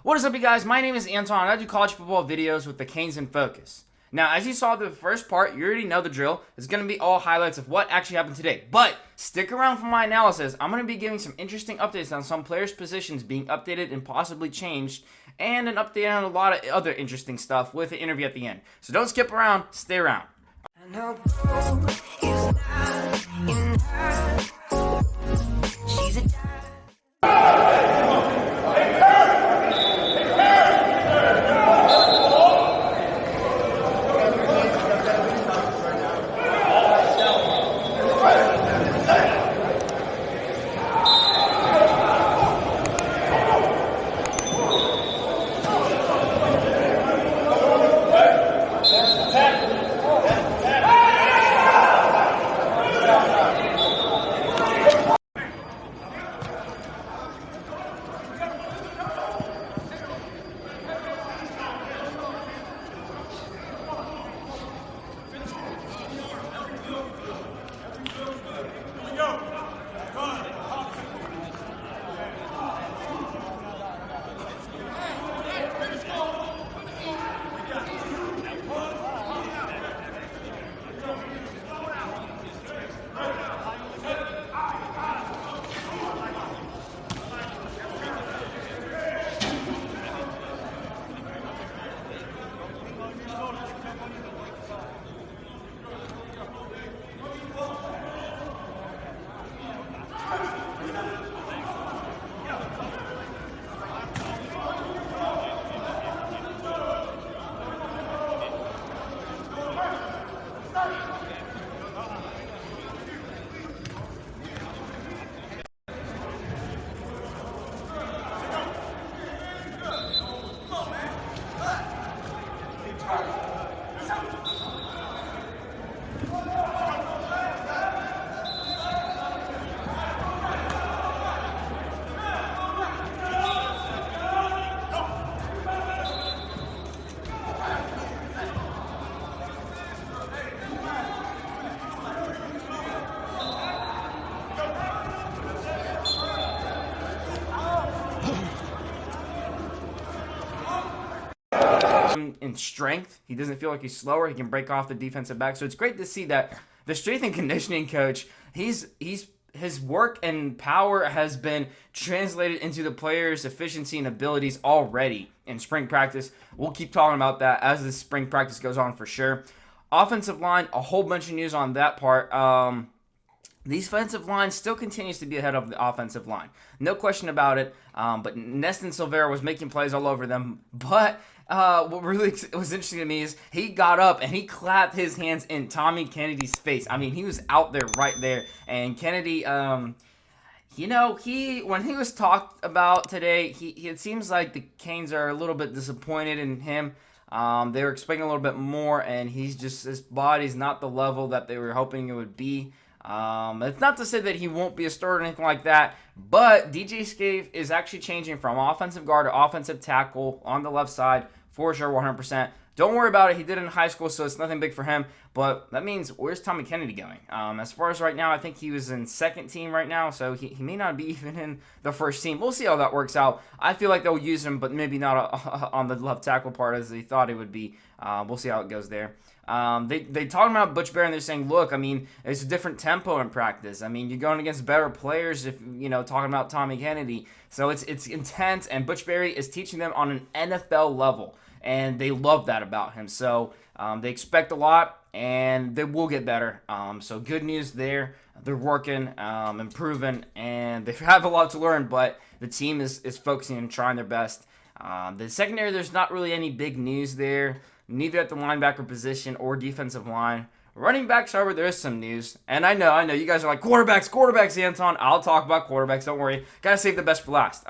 What is up, you guys? My name is Anton. I do college football videos with the Canes in Focus. Now, as you saw the first part, you already know the drill. It's going to be all highlights of what actually happened today. But stick around for my analysis. I'm going to be giving some interesting updates on some players' positions being updated and possibly changed, and an update on a lot of other interesting stuff with an interview at the end. So don't skip around. Stay around. In strength, he doesn't feel like he's slower. He can break off the defensive back. So it's great to see that the strength and conditioning coach, his work and power has been translated into the players' efficiency and abilities already in spring practice. We'll keep talking about that as the spring practice goes on for sure. Offensive line, a whole bunch of news on that part. The defensive line still continues to be ahead of the offensive line. No question about it. But Neston Silvera was making plays all over them. But what really was interesting to me is he got up and he clapped his hands in Tommy Kennedy's face. I mean, he was out there right there. And Kennedy, when he was talked about today, it seems like the Canes are a little bit disappointed in him. They were expecting a little bit more, and his body's not the level that they were hoping it would be. It's not to say that he won't be a starter or anything like that, but DJ Scaife is actually changing from offensive guard to offensive tackle on the left side for sure, 100%. Don't worry about it. He did it in high school, so it's nothing big for him. But that means, where's Tommy Kennedy going? As far as right now, I think he was in second team right now, so he may not be even in the first team. We'll see how that works out. I feel like they'll use him, but maybe not on the left tackle part as they thought it would be. We'll see how it goes there. They talking about Butch Barry, and they're saying, look, I mean, it's a different tempo in practice. I mean, you're going against better players if, talking about Tommy Kennedy. So it's intense, and Butch Barry is teaching them on an NFL level, and they love that about him. So they expect a lot, and they will get better. So good news there. They're working, improving, and they have a lot to learn, but the team is focusing and trying their best. The secondary, there's not really any big news there, neither at the linebacker position or defensive line. Running backs, however, there is some news. And I know, you guys are like, quarterbacks, Anton. I'll talk about quarterbacks, don't worry. Gotta save the best for last.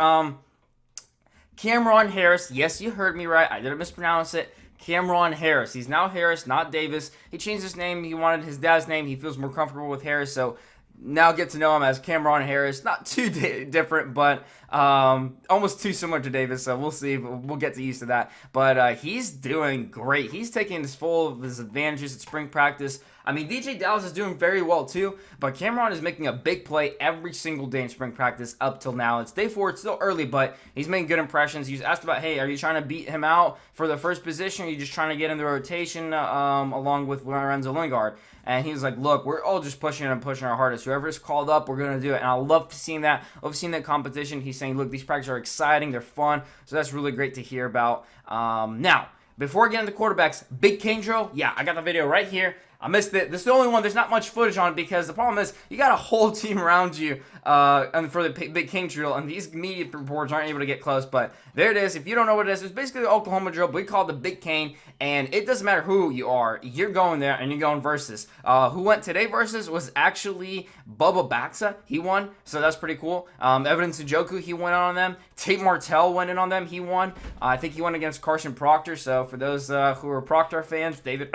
Cameron Harris, yes, you heard me right. I didn't mispronounce it. Cameron Harris. He's now Harris, not Davis. He changed his name. He wanted his dad's name. He feels more comfortable with Harris. So now get to know him as Cameron Harris. Not too different, but almost too similar to Davis, so we'll see. We'll get used to that. But he's doing great. He's taking his full of his advantages at spring practice. I mean, DJ Dallas is doing very well too, but Cameron is making a big play every single day in spring practice up till now. It's day 4, it's still early, but he's making good impressions. He was asked about, hey, are you trying to beat him out for the first position, or are you just trying to get in the rotation along with Lorenzo Lingard? And he was like, look, we're all just pushing and pushing our hardest. Whoever's called up, we're going to do it. And I love seeing that. I love seeing that competition. He's saying, look, these practices are exciting. They're fun. So that's really great to hear about. Now, before getting into quarterbacks, Big Cane Drill. Yeah, I got the video right here. I missed it. This is the only one. There's not much footage on it because the problem is you got a whole team around you and for the Big Cane Drill, and these media reports aren't able to get close. But there it is. If you don't know what it is, it's basically the Oklahoma drill, but we call it the Big Cane, and it doesn't matter who you are. You're going there, and you're going versus. Who went today versus was actually Bubba Baxa. He won, so that's pretty cool. Evidence Njoku, he went on them. Tate Martell went in on them. He won. I think he went against Carson Proctor, so for those who are Proctor fans, David,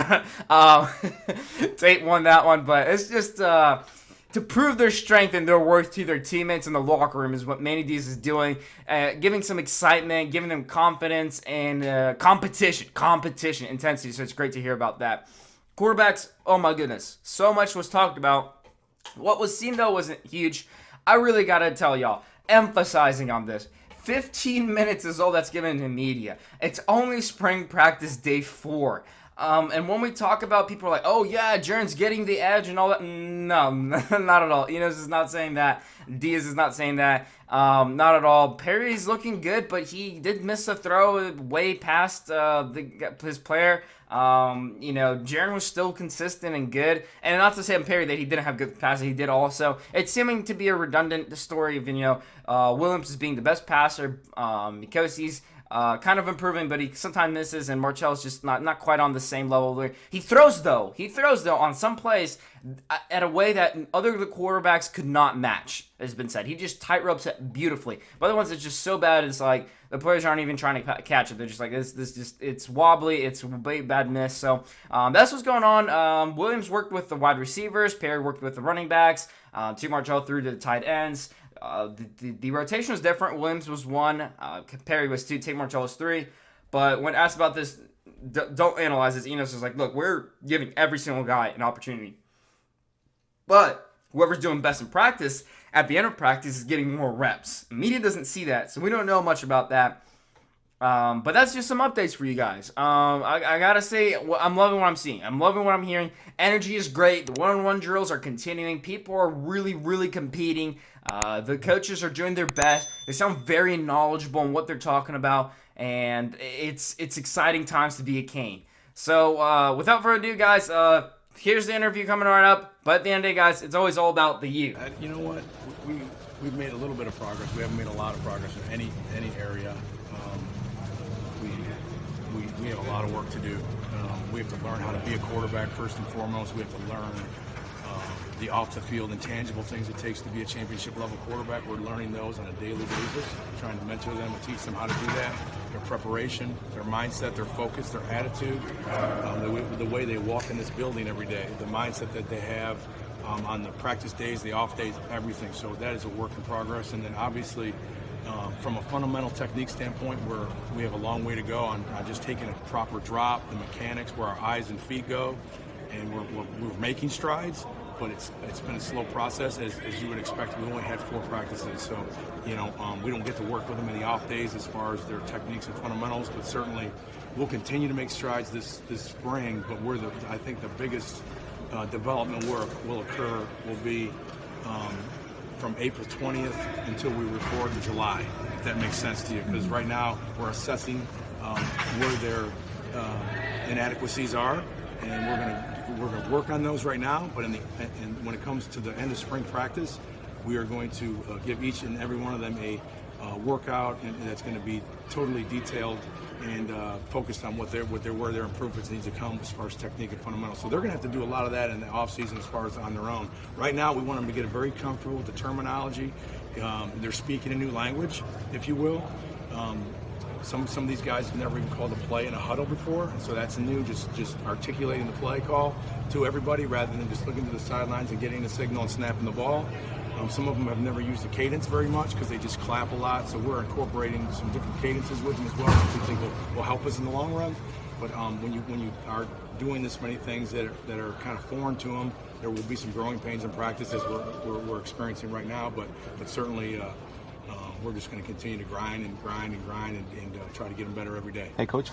Tate won that one, but it's just to prove their strength and their worth to their teammates in the locker room is what Manny Diaz is doing, giving some excitement, giving them confidence and competition intensity. So it's great to hear about that. Quarterbacks, oh my goodness, so much was talked about. What was seen though wasn't huge. I really gotta tell y'all, emphasizing on this. 15 minutes is all that's given to media. It's only spring practice day 4. And when we talk about people are like, oh yeah, Jaren's getting the edge and all that. No, not at all. Enos is not saying that. Diaz is not saying that. Not at all. Perry's looking good, but he did miss a throw way past his player. Jaren was still consistent and good. And not to say on Perry that he didn't have good passes. He did also. It's seeming to be a redundant story of, Williams is being the best passer because he's kind of improving, but he sometimes misses, and Martell's just not quite on the same level. He throws though on some plays at a way that other quarterbacks could not match, has been said. He just tightropes it beautifully. But other ones, it's just so bad, it's like the players aren't even trying to catch it. They're just like, it's wobbly, it's a bad miss. So that's what's going on. Williams worked with the wide receivers, Perry worked with the running backs, T. Martell threw to the tight ends. The rotation was different. Williams was 1, Perry was 2, Tate Martell was 3. But when asked about this, don't analyze this. Enos is like, look, we're giving every single guy an opportunity. But whoever's doing best in practice at the end of practice is getting more reps. Media doesn't see that, so we don't know much about that. But that's just some updates for you guys. I gotta say, I'm loving what I'm seeing. I'm loving what I'm hearing. Energy is great. The one-on-one drills are continuing. People are really, really competing. The coaches are doing their best. They sound very knowledgeable in what they're talking about, and it's exciting times to be a Cane. So without further ado, guys, here's the interview coming right up. But at the end of the day, guys, it's always all about the you. You know what? We've made a little bit of progress. We haven't made a lot of progress in any area. We have a lot of work to do. We have to learn how to be a quarterback first and foremost. We have to learn the off-the-field intangible things it takes to be a championship-level quarterback. We're learning those on a daily basis, trying to mentor them and teach them how to do that. Their preparation, their mindset, their focus, their attitude, the way they walk in this building every day, the mindset that they have on the practice days, the off days, everything. So that is a work in progress. And then obviously, from a fundamental technique standpoint, we have a long way to go on just taking a proper drop, the mechanics, where our eyes and feet go, and we're making strides, but it's been a slow process, as you would expect. We only had 4 practices, so we don't get to work with them in the off days as far as their techniques and fundamentals, but certainly we'll continue to make strides this spring. But I think the biggest development work will be from April 20th until we record in July, if that makes sense to you. Because right now we're assessing where their inadequacies are, and we're going to work on those right now. But when it comes to the end of spring practice, we are going to give each and every one of them a workout, and that's going to be totally detailed and focused on where their improvements need to come as far as technique and fundamentals. So they're going to have to do a lot of that in the offseason as far as on their own. Right now, we want them to get very comfortable with the terminology. They're speaking a new language, if you will. some of these guys have never even called a play in a huddle before, and so that's new. Just articulating the play call to everybody rather than just looking to the sidelines and getting the signal and snapping the ball. Some of them have never used the cadence very much because they just clap a lot. So we're incorporating some different cadences with them as well, which we think will help us in the long run. But when you are doing this many things that are kind of foreign to them, there will be some growing pains in practice as we're experiencing right now. But certainly we're just going to continue to grind and try to get them better every day. Hey, Coach.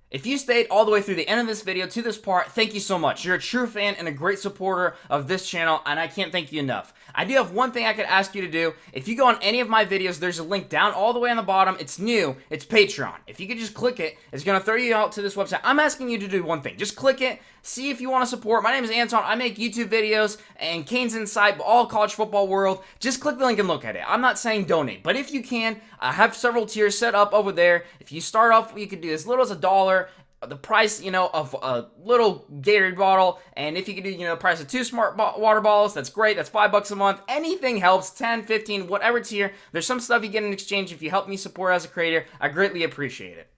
If you stayed all the way through the end of this video to this part, thank you so much. You're a true fan and a great supporter of this channel, and I can't thank you enough. I do have one thing I could ask you to do. If you go on any of my videos, there's a link down all the way on the bottom. It's new. It's Patreon. If you could just click it, it's going to throw you out to this website. I'm asking you to do one thing. Just click it. See if you want to support. My name is Anton. I make YouTube videos and Canes Insight, all college football world. Just click the link and look at it. I'm not saying donate, but if you can, I have several tiers set up over there. If you start off, you could do as little as $1. The price, of a little Gatorade bottle, and if you could do, the price of 2 smart water bottles, that's great. That's $5 a month. Anything helps. 10, 15, whatever tier. There's some stuff you get in exchange if you help me support as a creator. I greatly appreciate it.